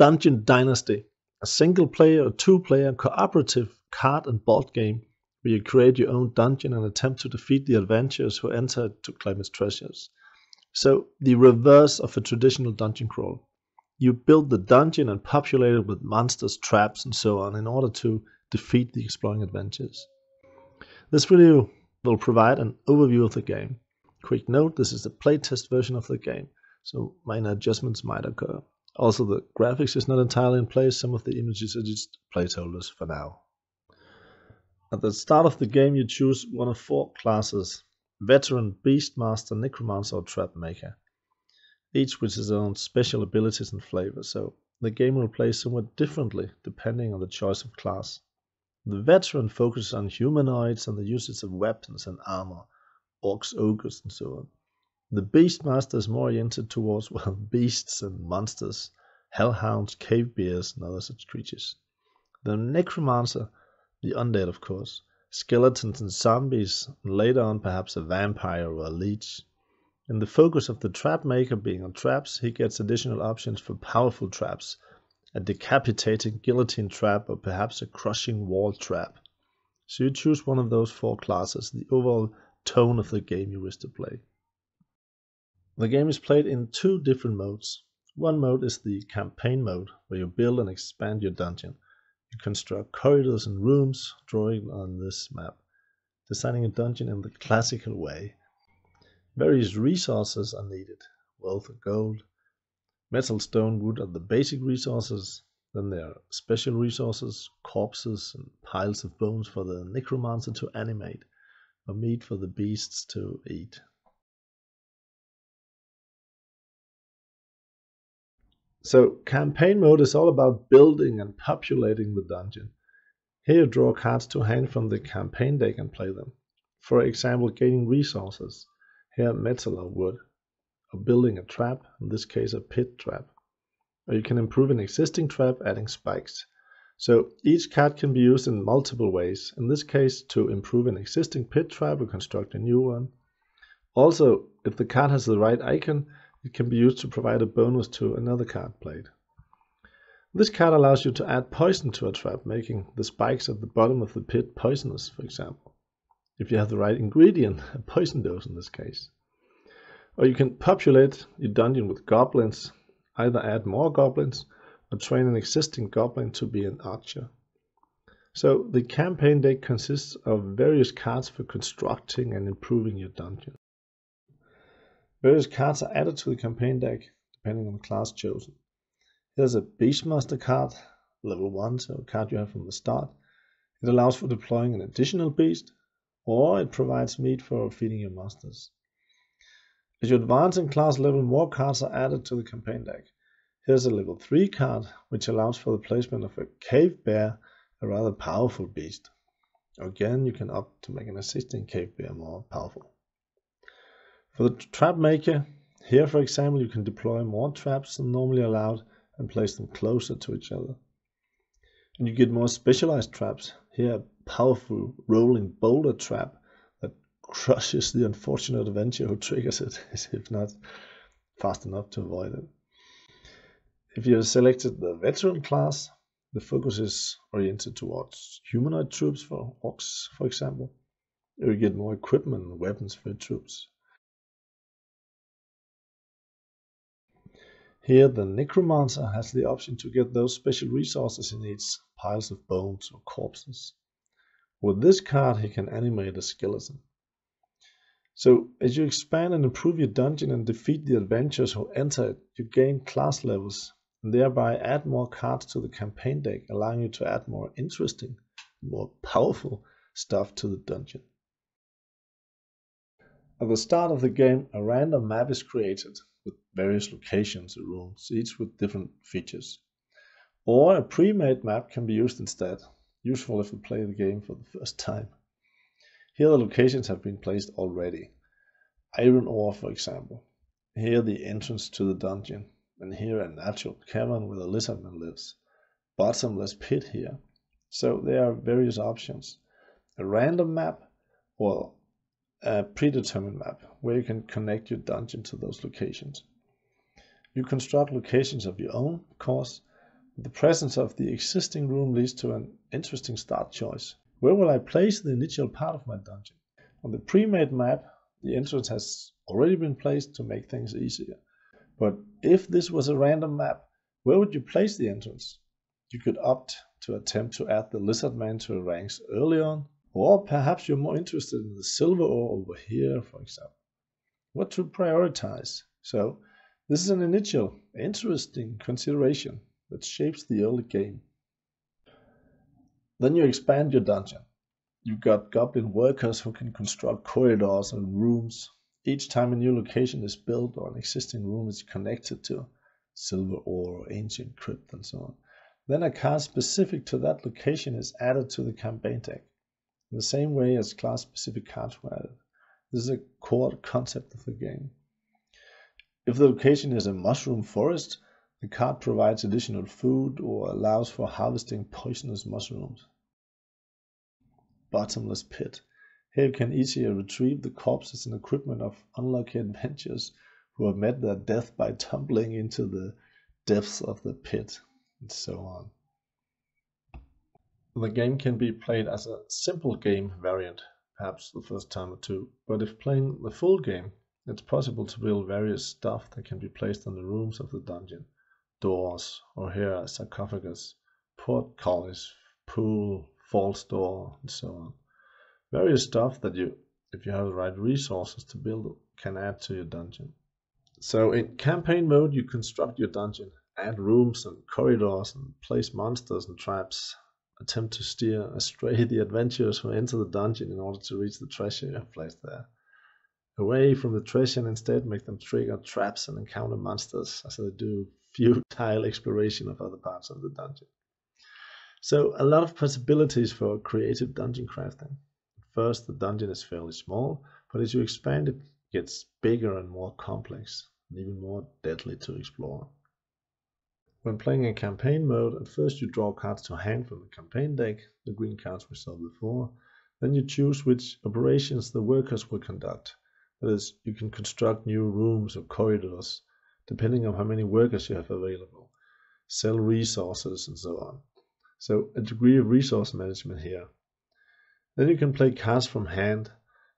Dungeon Dynasty, a single-player or two-player cooperative card and board game where you create your own dungeon and attempt to defeat the adventurers who enter it to claim its treasures. So, the reverse of a traditional dungeon crawl. You build the dungeon and populate it with monsters, traps, and so on in order to defeat the exploring adventures. This video will provide an overview of the game. Quick note, this is the playtest version of the game, so minor adjustments might occur. Also, the graphics is not entirely in place, some of the images are just placeholders for now. At the start of the game you choose one of four classes: Veteran, Beastmaster, Necromancer or Trap Maker, each with its own special abilities and flavor, so the game will play somewhat differently depending on the choice of class. The Veteran focuses on humanoids and the usage of weapons and armor, orcs, ogres and so on. The Beastmaster is more oriented towards, beasts and monsters, hellhounds, cave bears and other such creatures. The Necromancer, the undead of course, skeletons and zombies, and later on perhaps a vampire or a leech. In the focus of the Trap Maker being on traps, he gets additional options for powerful traps, a decapitating guillotine trap or perhaps a crushing wall trap. So you choose one of those four classes, the overall tone of the game you wish to play. The game is played in two different modes. One mode is the campaign mode, where you build and expand your dungeon. You construct corridors and rooms, drawing on this map, designing a dungeon in the classical way. Various resources are needed: wealth and gold, metal, stone, wood are the basic resources. Then there are special resources, corpses and piles of bones for the necromancer to animate, or meat for the beasts to eat. So campaign mode is all about building and populating the dungeon. Here you draw cards to hand from the campaign deck and play them. For example, gaining resources, here metal or wood, or building a trap, in this case a pit trap. Or you can improve an existing trap, adding spikes. So each card can be used in multiple ways, in this case to improve an existing pit trap or construct a new one. Also, if the card has the right icon, it can be used to provide a bonus to another card played. This card allows you to add poison to a trap, making the spikes at the bottom of the pit poisonous, for example. If you have the right ingredient, a poison dose in this case. Or you can populate your dungeon with goblins, either add more goblins or train an existing goblin to be an archer. So the campaign deck consists of various cards for constructing and improving your dungeon. Various cards are added to the campaign deck depending on the class chosen. Here's a Beastmaster card, level 1, so a card you have from the start. It allows for deploying an additional beast, or it provides meat for feeding your monsters. As you advance in class level, more cards are added to the campaign deck. Here's a level 3 card, which allows for the placement of a cave bear, a rather powerful beast. Again, you can opt to make an existing cave bear more powerful. For the Trap Maker, here for example you can deploy more traps than normally allowed and place them closer to each other. And you get more specialized traps. Here a powerful rolling boulder trap that crushes the unfortunate adventurer who triggers it, if not fast enough to avoid it. If you have selected the Veteran class, the focus is oriented towards humanoid troops, for orcs for example. You get more equipment and weapons for your troops. Here the Necromancer has the option to get those special resources he needs, piles of bones or corpses. With this card he can animate a skeleton. So as you expand and improve your dungeon and defeat the adventurers who enter it, you gain class levels and thereby add more cards to the campaign deck, allowing you to add more interesting, more powerful stuff to the dungeon. At the start of the game, a random map is created with various locations or rooms, each with different features. Or a pre-made map can be used instead, useful if you play the game for the first time. Here the locations have been placed already. Iron ore, for example. Here the entrance to the dungeon, and here a natural cavern where the lizardman lives. Bottomless pit here. So there are various options. A random map or a predetermined map where you can connect your dungeon to those locations. You construct locations of your own, of course, The presence of the existing room leads to an interesting start choice. Where will I place the initial part of my dungeon? On the pre-made map, the entrance has already been placed to make things easier. But if this was a random map, where would you place the entrance? You could opt to attempt to add the lizard man to the ranks early on, or perhaps you're more interested in the silver ore over here, for example. What to prioritize? So, this is an initial, interesting consideration that shapes the early game. Then you expand your dungeon. You've got goblin workers who can construct corridors and rooms. Each time a new location is built or an existing room is connected to silver ore, ancient crypt, and so on, then a card specific to that location is added to the campaign deck, in the same way as class-specific cards were added. This is a core concept of the game. If the location is a mushroom forest, the card provides additional food or allows for harvesting poisonous mushrooms. Bottomless pit. Here you can easier retrieve the corpses and equipment of unlucky adventurers who have met their death by tumbling into the depths of the pit, and so on. The game can be played as a simple game variant, perhaps the first time or two, but if playing the full game, it's possible to build various stuff that can be placed on the rooms of the dungeon. Doors, or here a sarcophagus, portcullis, pool, false door, and so on. Various stuff that you, if you have the right resources to build, can add to your dungeon. So in campaign mode, you construct your dungeon, add rooms and corridors, and place monsters and traps. Attempt to steer astray the adventurers who enter the dungeon in order to reach the treasure you have placed there. Away from the treasure and instead make them trigger traps and encounter monsters as they do futile exploration of other parts of the dungeon. So a lot of possibilities for creative dungeon crafting. At first the dungeon is fairly small, but as you expand it gets bigger and more complex, and even more deadly to explore. When playing in campaign mode, at first you draw cards to hand from the campaign deck, the green cards we saw before. Then you choose which operations the workers will conduct. That is, you can construct new rooms or corridors, depending on how many workers you have available, sell resources, and so on. So a degree of resource management here. Then you can play cards from hand,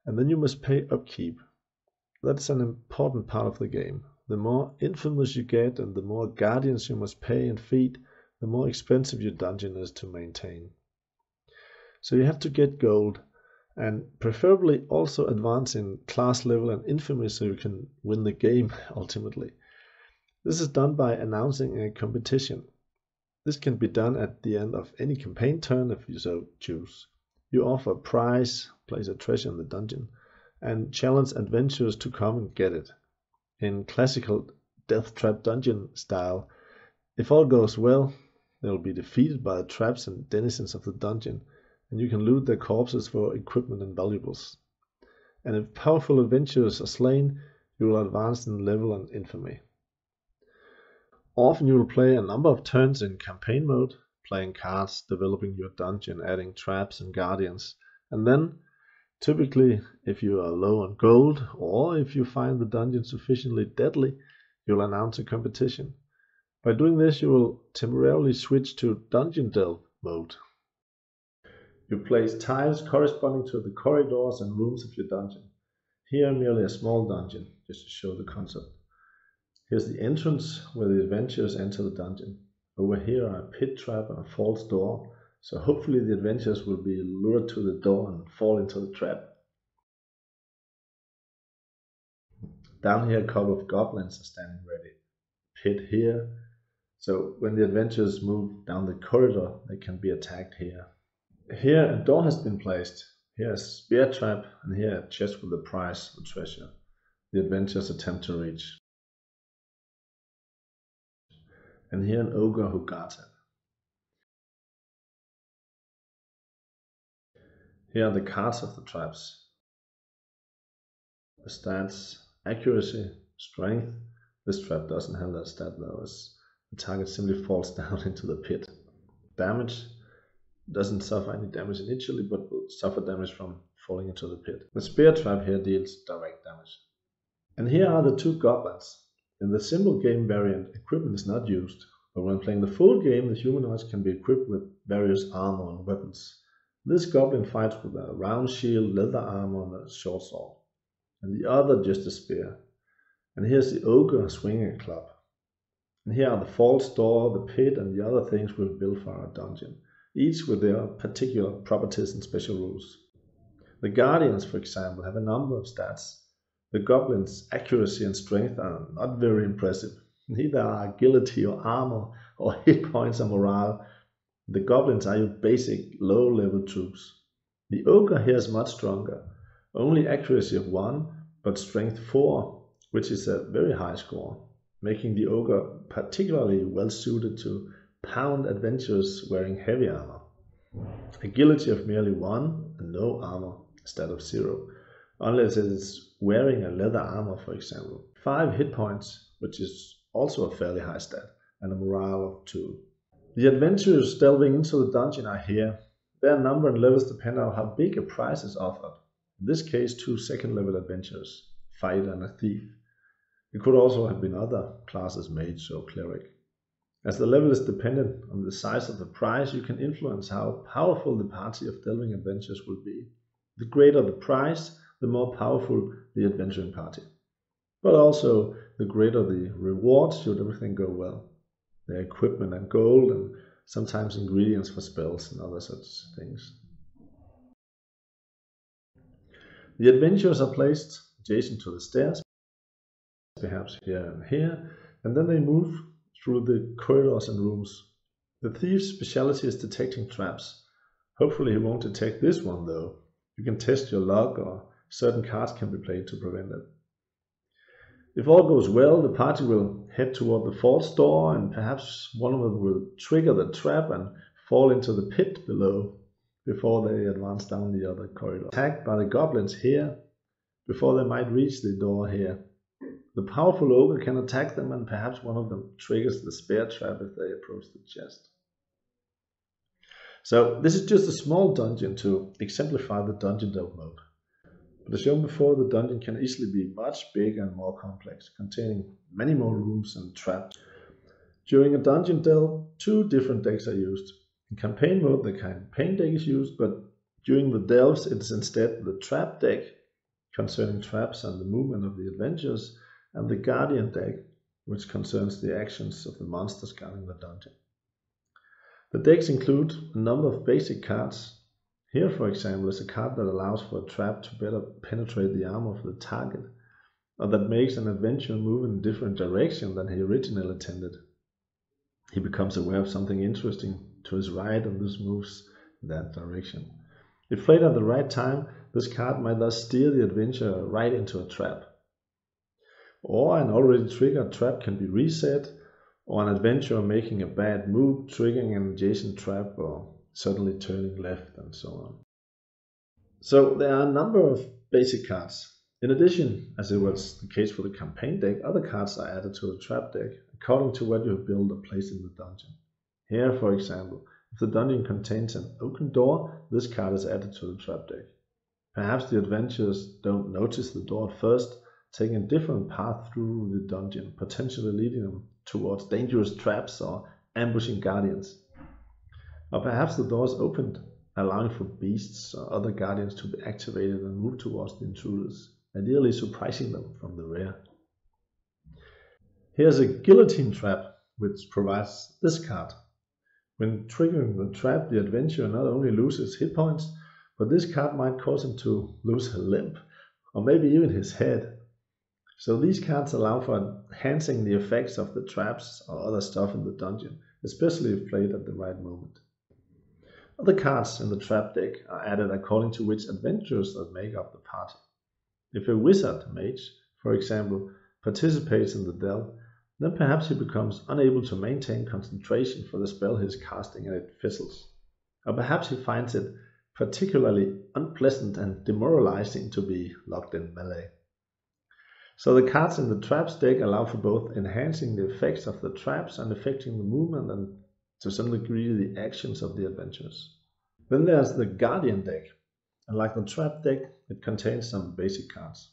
and then you must pay upkeep. That's an important part of the game. The more infamous you get and the more guardians you must pay and feed, the more expensive your dungeon is to maintain. So you have to get gold, and preferably also advance in class level and infamy so you can win the game ultimately. This is done by announcing a competition. This can be done at the end of any campaign turn if you so choose. You offer a prize, place a treasure in the dungeon, and challenge adventurers to come and get it. In classical death trap dungeon style, if all goes well, they will be defeated by the traps and denizens of the dungeon, and you can loot their corpses for equipment and valuables. And if powerful adventurers are slain, you will advance in level and infamy. Often you will play a number of turns in campaign mode, playing cards, developing your dungeon, adding traps and guardians, and then, typically, if you are low on gold, or if you find the dungeon sufficiently deadly, you'll announce a competition. By doing this, you will temporarily switch to dungeon delve mode. You place tiles corresponding to the corridors and rooms of your dungeon. Here merely a small dungeon, just to show the concept. Here's the entrance where the adventurers enter the dungeon. Over here are a pit trap and a false door, so hopefully the adventurers will be lured to the door and fall into the trap. Down here a couple of goblins are standing ready. Pit here, so when the adventurers move down the corridor they can be attacked here. Here a door has been placed. Here a spear trap, and here a chest with a prize or treasure. The adventurers attempt to reach. And here an ogre who guards it. Here are the cards of the traps. The stats: accuracy, strength. This trap doesn't have that stat though, as the target simply falls down into the pit. Damage: doesn't suffer any damage initially, but will suffer damage from falling into the pit. The spear trap here deals direct damage. And here are the two goblins. In the simple game variant, equipment is not used. But when playing the full game, the humanoids can be equipped with various armor and weapons. This goblin fights with a round shield, leather armor, and a short sword, and the other just a spear. And here's the ogre swinging a club. And here are the false door, the pit, and the other things we'll build for our dungeon, each with their particular properties and special rules. The guardians, for example, have a number of stats. The goblins' accuracy and strength are not very impressive. Neither are agility or armor or hit points or morale. The goblins are your basic low-level troops. The ogre here is much stronger, only accuracy of 1, but strength 4, which is a very high score, making the ogre particularly well suited to pound adventurers wearing heavy armor. Agility of merely 1 and no armor, instead of 0, unless it is wearing a leather armor, for example. 5 hit points, which is also a fairly high stat, and a morale of 2. The adventurers delving into the dungeon are here. Their number and levels depend on how big a prize is offered. In this case, 2 second-level adventurers, fighter and a thief. It could also have been other classes, mage or cleric. As the level is dependent on the size of the prize, you can influence how powerful the party of delving adventurers will be. The greater the prize, the more powerful the adventuring party. But also, the greater the rewards should everything go well. Their equipment and gold, and sometimes ingredients for spells and other such things. The adventurers are placed adjacent to the stairs, perhaps here and here, and then they move through the corridors and rooms. The thief's specialty is detecting traps. Hopefully he won't detect this one though. You can test your luck, or certain cards can be played to prevent it. If all goes well, the party will head toward the false door, and perhaps one of them will trigger the trap and fall into the pit below before they advance down the other corridor. Attacked by the goblins here before they might reach the door here. The powerful ogre can attack them, and perhaps one of them triggers the spear trap if they approach the chest. So this is just a small dungeon to exemplify the dungeon delve mode. But as shown before, the dungeon can easily be much bigger and more complex, containing many more rooms and traps. During a dungeon delve, 2 different decks are used. In campaign mode, the campaign deck is used, but during the delves, it is instead the trap deck, concerning traps and the movement of the adventurers, and the guardian deck, which concerns the actions of the monsters guarding the dungeon. The decks include a number of basic cards. Here, for example, is a card that allows for a trap to better penetrate the armor of the target, or that makes an adventurer move in a different direction than he originally intended. He becomes aware of something interesting to his right and thus moves in that direction. If played at the right time, this card might thus steer the adventurer right into a trap. Or an already triggered trap can be reset, or an adventurer making a bad move, triggering an adjacent trap, or suddenly turning left, and so on. So there are a number of basic cards. In addition, as it was the case for the campaign deck, other cards are added to the trap deck according to what you have built or placed in the dungeon. Here, for example, if the dungeon contains an open door, this card is added to the trap deck. Perhaps the adventurers don't notice the door at first, taking a different path through the dungeon, potentially leading them towards dangerous traps or ambushing guardians. Or perhaps the door is opened, allowing for beasts or other guardians to be activated and move towards the intruders, ideally surprising them from the rear. Here's a guillotine trap, which provides this card. When triggering the trap, the adventurer not only loses hit points, but this card might cause him to lose a limb, or maybe even his head. So these cards allow for enhancing the effects of the traps or other stuff in the dungeon, especially if played at the right moment. Other cards in the trap deck are added according to which adventurers that make up the party. If a wizard mage, for example, participates in the delve, then perhaps he becomes unable to maintain concentration for the spell he is casting and it fizzles. Or perhaps he finds it particularly unpleasant and demoralizing to be locked in melee. So the cards in the traps deck allow for both enhancing the effects of the traps and affecting the movement and to some degree the actions of the adventurers. Then there's the guardian deck, and like the trap deck, it contains some basic cards.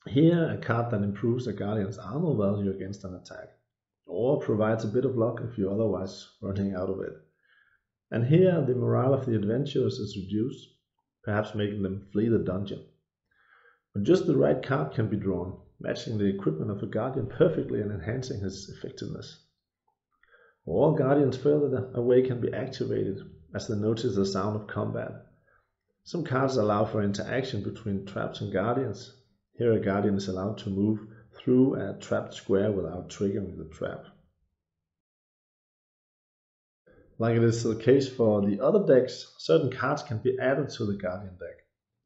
Here, a card that improves a guardian's armor value against an attack. or provides a bit of luck if you're otherwise running out of it. And here the morale of the adventurers is reduced, perhaps making them flee the dungeon. But just the right card can be drawn, matching the equipment of a guardian perfectly and enhancing his effectiveness. All guardians further away can be activated as they notice the sound of combat. Some cards allow for interaction between traps and guardians. Here a guardian is allowed to move through a trapped square without triggering the trap. Like it is the case for the other decks, certain cards can be added to the Guardian deck.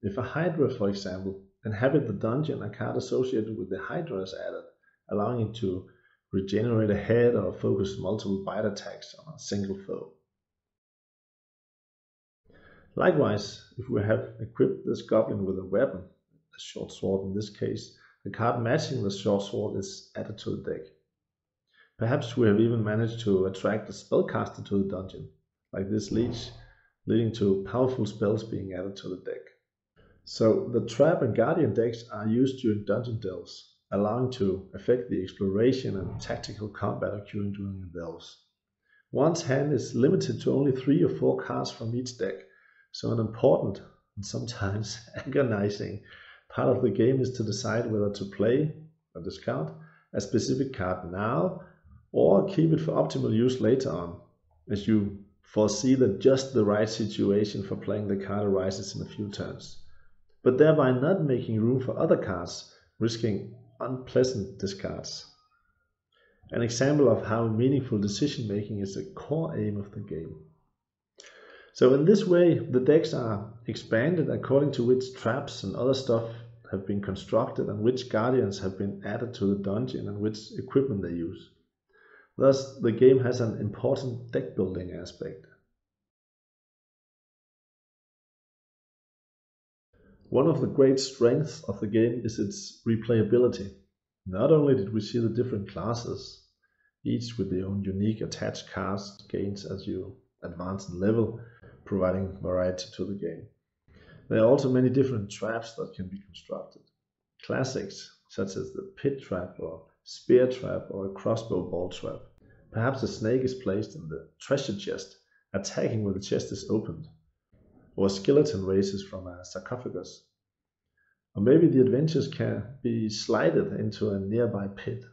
If a Hydra, for example, inhabits the dungeon, a card associated with the Hydra is added, allowing it to regenerate a head or focus multiple bite attacks on a single foe. Likewise, if we have equipped this goblin with a weapon, a short sword in this case, the card matching the short sword is added to the deck. Perhaps we have even managed to attract a spellcaster to the dungeon, like this leech, leading to powerful spells being added to the deck. So the trap and guardian decks are used during dungeon delves, allowing to affect the exploration and tactical combat occurring during the delves. One's hand is limited to only 3 or 4 cards from each deck, so an important and sometimes agonizing part of the game is to decide whether to play or discard a specific card now or keep it for optimal use later on, as you foresee that just the right situation for playing the card arises in a few turns, but thereby not making room for other cards, risking unpleasant discards. An example of how meaningful decision making is a core aim of the game. So in this way, the decks are expanded according to which traps and other stuff have been constructed and which guardians have been added to the dungeon and which equipment they use. Thus, the game has an important deck building aspect. One of the great strengths of the game is its replayability. Not only did we see the different classes, each with their own unique attached cards gains as you advance in level, providing variety to the game. There are also many different traps that can be constructed. Classics, such as the pit trap or spear trap or a crossbow ball trap. Perhaps a snake is placed in the treasure chest, attacking when the chest is opened, or a skeleton raises from a sarcophagus. Or maybe the adventurers can be slided into a nearby pit.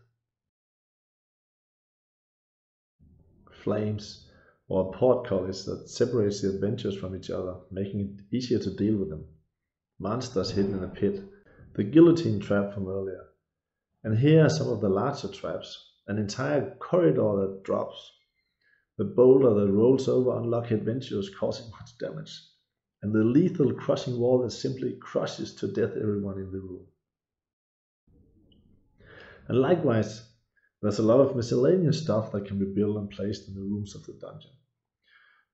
Flames, or a portcullis that separates the adventurers from each other, making it easier to deal with them. Monsters hidden in a pit, the guillotine trap from earlier. And here are some of the larger traps, an entire corridor that drops, the boulder that rolls over unlucky adventurers causing much damage, and the lethal crushing wall that simply crushes to death everyone in the room. And likewise, there's a lot of miscellaneous stuff that can be built and placed in the rooms of the dungeon.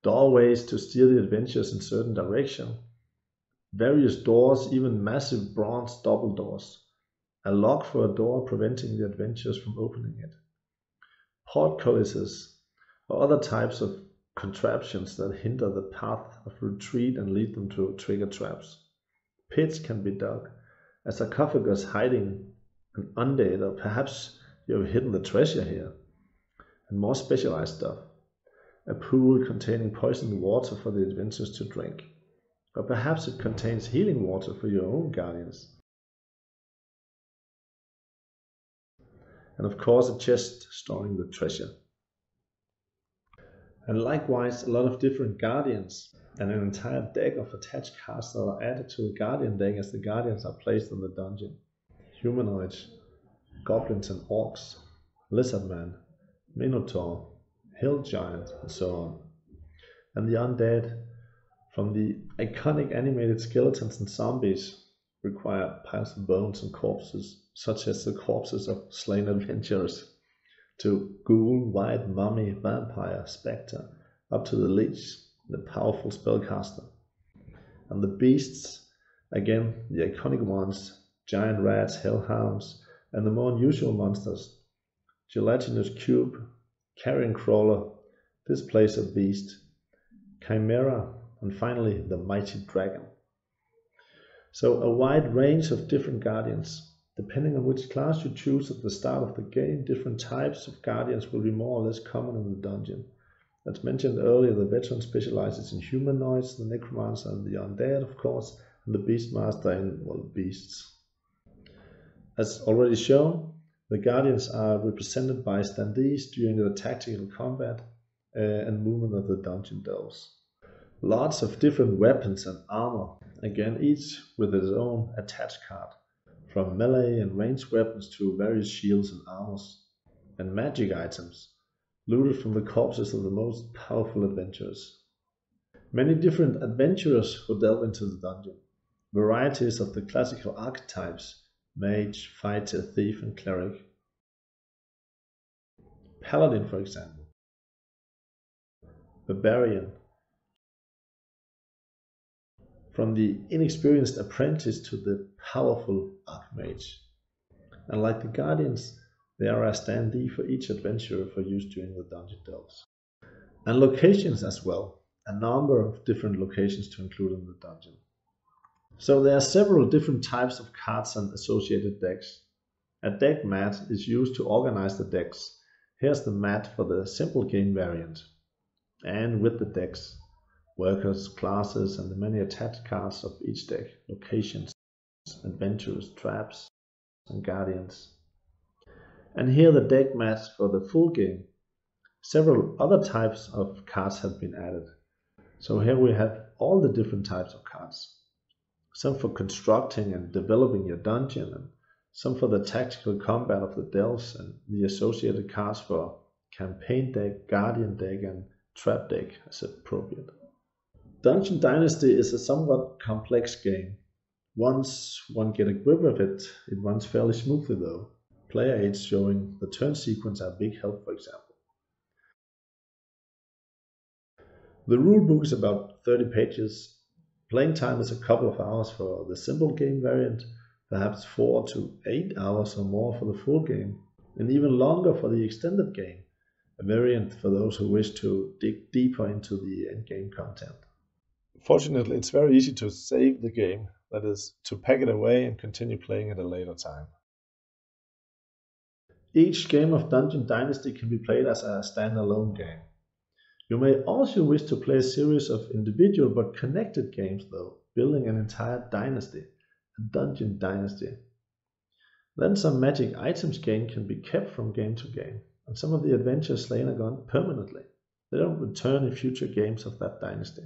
Doorways to steer the adventurers in a certain direction, various doors, even massive bronze double doors, a lock for a door preventing the adventurers from opening it, portcullises, or other types of contraptions that hinder the path of retreat and lead them to trigger traps. Pits can be dug, a sarcophagus hiding an undead, or perhaps you have hidden the treasure here, and more specialized stuff. A pool containing poisoned water for the adventurers to drink, or perhaps it contains healing water for your own guardians. And of course a chest storing the treasure. And likewise a lot of different guardians and an entire deck of attached cards that are added to the guardian deck as the guardians are placed in the dungeon. Humanoids, goblins and orcs, lizardman, minotaur, hill giant, and so on. And the undead, from the iconic animated skeletons and zombies, require piles of bones and corpses, such as the corpses of slain adventurers, to ghoul, white mummy, vampire, spectre, up to the leech, the powerful spellcaster. And the beasts, again the iconic ones, giant rats, hellhounds, and the more unusual monsters, gelatinous cube, carrion crawler, displacer beast, chimera, and finally the mighty dragon. So a wide range of different guardians, Depending on which class you choose at the start of the game, different types of guardians will be more or less common in the dungeon. As mentioned earlier, the veteran specializes in humanoids, the necromancer and the undead, of course, and the beastmaster in, well, beasts. As already shown, the guardians are represented by standees during the tactical combat and movement of the dungeon delves. Lots of different weapons and armor, again each with its own attached card, from melee and ranged weapons to various shields and armors, and magic items, looted from the corpses of the most powerful adventurers. Many different adventurers who delve into the dungeon, varieties of the classical archetypes, mage, fighter, thief and cleric. Paladin, for example. Barbarian. From the inexperienced apprentice to the powerful archmage. And like the guardians, they are a standee for each adventurer for use during the dungeon delves. And locations as well, a number of different locations to include in the dungeon. So there are several different types of cards and associated decks. A deck mat is used to organize the decks. Here's the mat for the simple game variant. And with the decks, workers, classes, and the many attached cards of each deck, locations, adventures, traps, and guardians. And here the deck mats for the full game. Several other types of cards have been added. So here we have all the different types of cards. Some for constructing and developing your dungeon, and some for the tactical combat of the delves, and the associated cards for campaign deck, guardian deck, and trap deck as appropriate. Dungeon Dynasty is a somewhat complex game. Once one gets a grip of it, it runs fairly smoothly though. Player aids showing the turn sequence are a big help, for example. The rulebook is about 30 pages. Playing time is a couple of hours for the simple game variant, perhaps 4 to 8 hours or more for the full game, and even longer for the extended game, a variant for those who wish to dig deeper into the endgame content. Fortunately, it's very easy to save the game, that is, to pack it away and continue playing at a later time. Each game of Dungeon Dynasty can be played as a standalone game. You may also wish to play a series of individual but connected games though, building an entire dynasty, a Dungeon Dynasty. Then some magic items gained can be kept from game to game, and some of the adventures slain are gone permanently. They don't return in future games of that dynasty.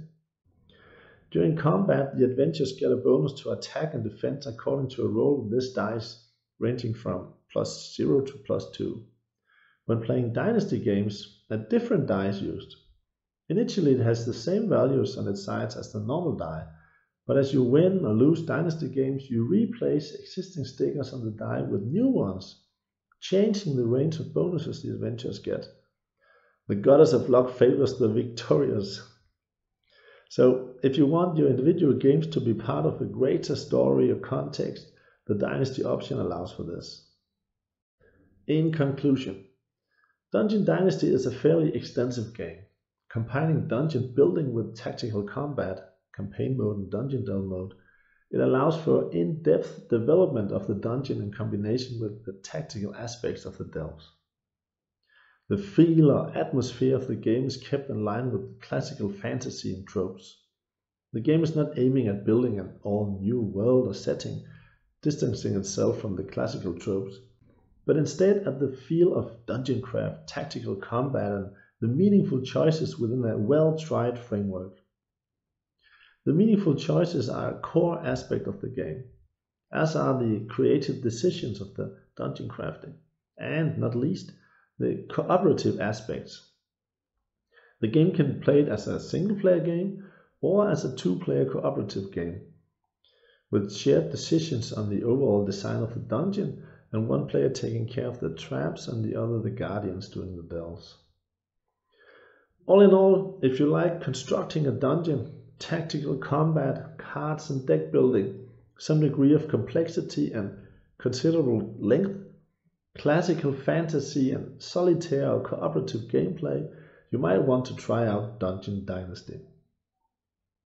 During combat, the adventurers get a bonus to attack and defense according to a roll of this dice, ranging from +0 to +2. When playing dynasty games, a different die is used. Initially it has the same values on its sides as the normal die, but as you win or lose dynasty games, you replace existing stickers on the die with new ones, changing the range of bonuses the adventurers get. The goddess of luck favors the victorious. So if you want your individual games to be part of a greater story or context, the dynasty option allows for this. In conclusion, Dungeon Dynasty is a fairly extensive game, combining dungeon building with tactical combat, campaign mode and dungeon delve mode. It allows for in-depth development of the dungeon in combination with the tactical aspects of the delves. The feel or atmosphere of the game is kept in line with classical fantasy and tropes. The game is not aiming at building an all-new world or setting, distancing itself from the classical tropes, but instead at the feel of dungeon craft, tactical combat, and the meaningful choices within a well-tried framework. The meaningful choices are a core aspect of the game, as are the creative decisions of the dungeon crafting, and not least, the cooperative aspects. The game can be played as a single-player game or as a two-player cooperative game, with shared decisions on the overall design of the dungeon and one player taking care of the traps and the other the guardians doing the delves. All in all, if you like constructing a dungeon, tactical combat, cards and deck building, some degree of complexity and considerable length, classical fantasy and solitaire or cooperative gameplay, you might want to try out Dungeon Dynasty.